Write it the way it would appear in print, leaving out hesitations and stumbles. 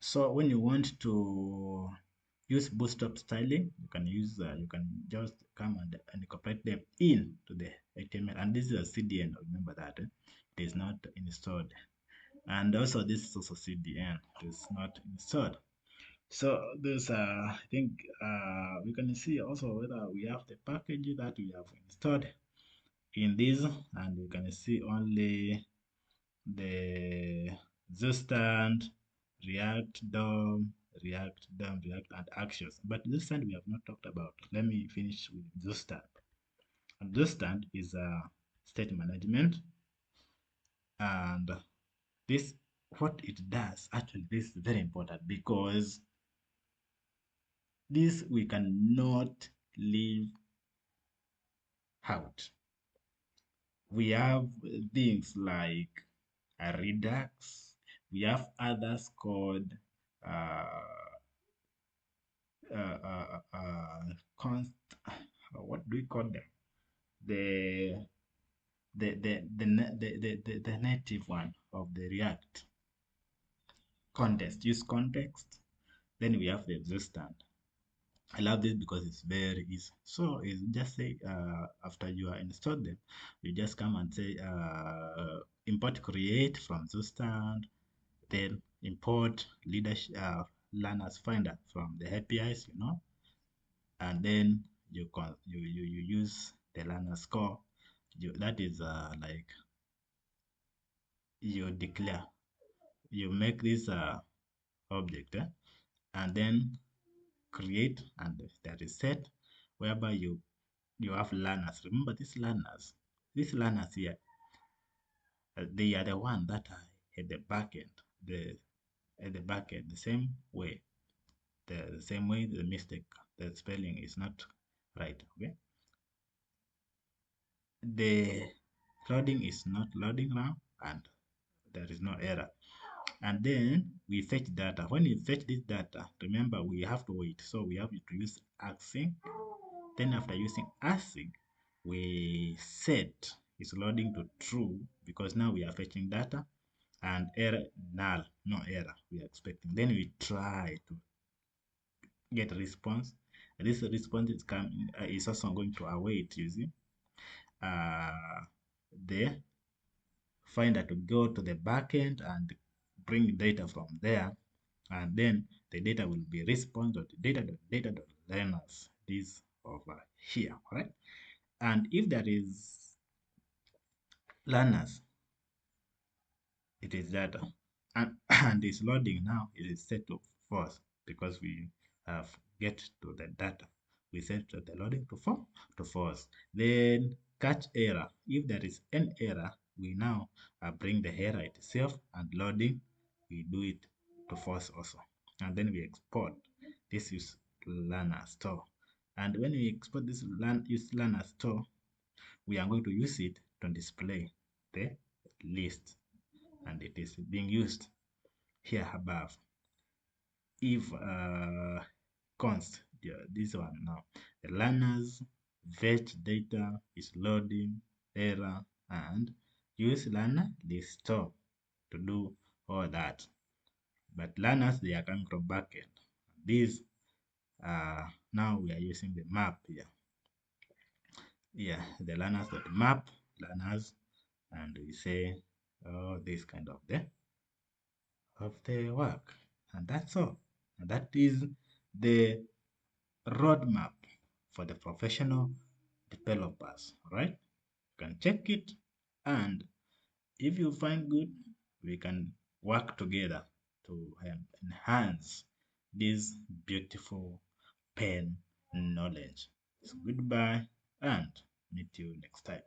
So when you want to use bootstrap styling, you can just come and incorporate them into the HTML. And this is a CDN. Remember that it is not installed. And also this is also CDN. It is not installed. So this I think we can see also whether we have the package that we have installed in this, and we can see only the Zustand, React DOM, React, and Actions. But Zustand we have not talked about. Let me finish with Zustand. And Zustand is a state management, and this what it does actually, this is very important because this we cannot leave out. We have things like a Redux. We have others called uh, uh, uh, uh, const. What do we call them? The the native one of the React context. Use context. Then we have the existent. I love this because it's very easy. So it's just say after you are installed them, you just come and say import create from Zustand, then import leadership learners finder from the APIs, and then you use the learner score. That is like you declare, you make this object, and then create, and that is set, whereby you have learners. Remember these learners here, they are the one that are at the back end, the at the back end, the same way, the same way the mistake, the spelling is not right. Okay, the loading is not loading now, and there is no error. And then we fetch data. When we fetch this data, remember we have to wait. So we have to use async. Then after using async, we set is loading to true because now we are fetching data, and error null, no error we are expecting. Then we try to get a response. And this response is also going to await using the finder to go to the backend and bring data from there, and then the data will be response.data.learners, this over here, right? And if there is learners, it is data, and this loading now it is set to false because we have get to the data. We set to the loading to false. Then catch error. If there is an error, we now bring the error itself, and loading we do it to false also. And then we export. This is learner store. And when we export this learner store, we are going to use it to display the list, and it is being used here above. If const, yeah, this one now, the learners fetch data is loading error, and use learner list store to do all that. But learners, they are coming from backend. This now we are using the map here. Yeah, the learners dot map learners, and we say this kind of the work, and that's all. And that is the roadmap for the professional developers. All right, you can check it, and if you find good, we can work together to enhance this beautiful pen knowledge. So goodbye, and meet you next time.